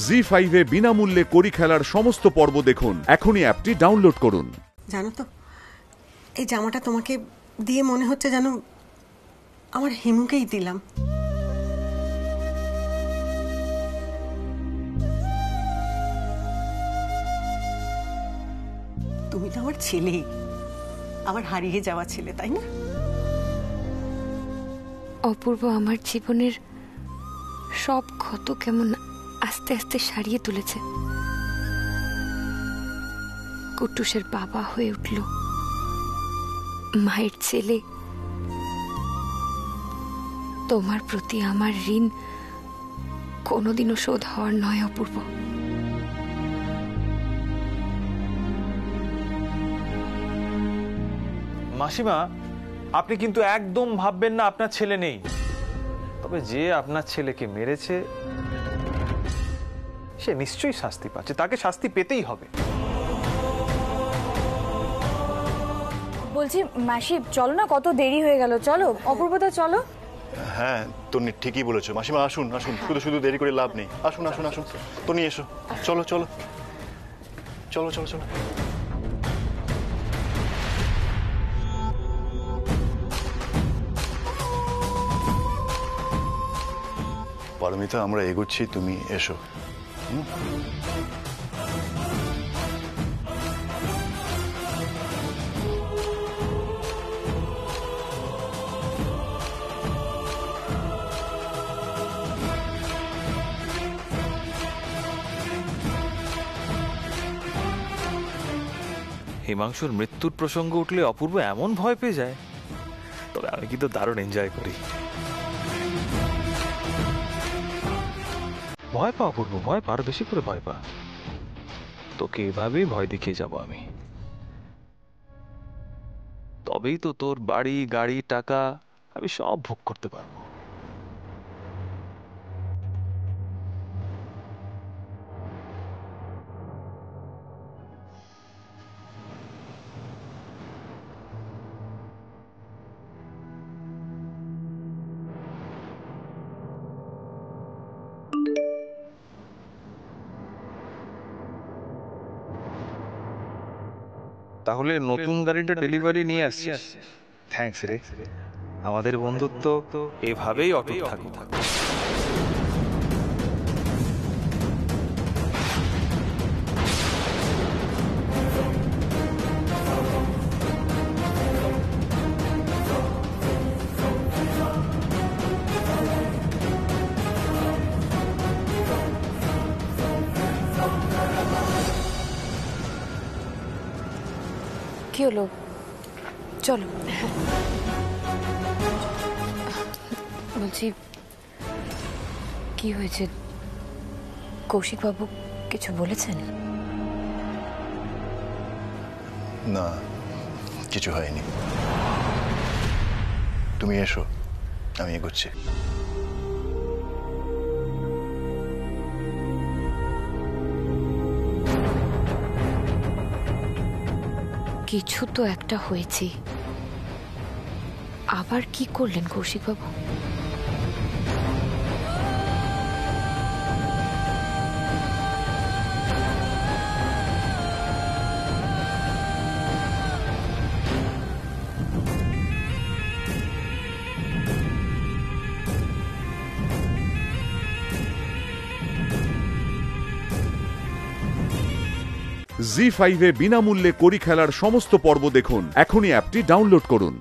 জি5 এ বিনামূল্যে কড়ি খেলার সমস্ত পর্ব দেখুন। এখনই অ্যাপটি ডাউনলোড করুন। জানো তো, এই জামাটা তোমাকে দিয়ে মনে হচ্ছে যেন আমার হিমুকেই দিলাম। তুমি তো আমার ছেলেই, আমার হারিয়ে যাওয়া ছেলে, তাই না? অপূর্ব আমার জীবনের সব ক্ষত কেমন আস্তে আস্তে সারিয়ে তুলেছে। কুট্টুসের বাবা হয়ে উঠল, মায়ের ছেলে। তোমার প্রতি আমার ঋণ কোনোদিনও শোধ হওয়ার নয় অপূর্ব। মাসিমা, আপনি কিন্তু একদম ভাববেন না আপনার ছেলে নেই। তবে যে আপনার ছেলেকে মেরেছে সে নিশ্চয়ই শাস্তি পাচ্ছে, তাকে শাস্তি পেতেই হবে। বলছি মাসি, চলো না, কত দেরি হয়ে গেল। চলো অপূর্বদা, চলো। হ্যাঁ তনি ঠিকই বলেছো মাসিমা, আসুন আসুন, শুধু শুধু দেরি করে লাভ নেই। আসুন আসুন আসুন, তনি এসো, চলো চলো চলো চলো চলো। পারমিতা, আমরা এগোচ্ছি, তুমি এসো। হিমাংশুর মৃত্যুর প্রসঙ্গ উঠলে অপূর্ব এমন ভয় পেয়ে যায়, তবে আমি কিন্তু দারুণ এনজয় করি। ভয় পা অপূর্ব, ভয় পা, আরো বেশি করে ভয় পা। তোকে এভাবেই ভয় দেখিয়ে যাব আমি। তবেই তো তোর বাড়ি, গাড়ি, টাকা আমি সব ভোগ করতে পারবো। তাহলে নতুন গাড়িটা ডেলিভারি নিয়ে আসছিস? থ্যাঙ্কস রে, আমাদের বন্ধুত্ব এভাবেই অটুট থাকুক। কি হলো? চলো। বলছি, কি হয়েছে? কৌশিক বাবু কিছু বলেছেন? না, কিছু হয়নি। তুমি এসো, আমি এগোচ্ছি। কিছু তো একটা হয়েছে। আবার কি করলেন কৌশিক বাবু? জি5 এ বিনামূল্যে কড়ি খেলার সমস্ত পর্ব দেখুন। এখনই অ্যাপটি ডাউনলোড করুন।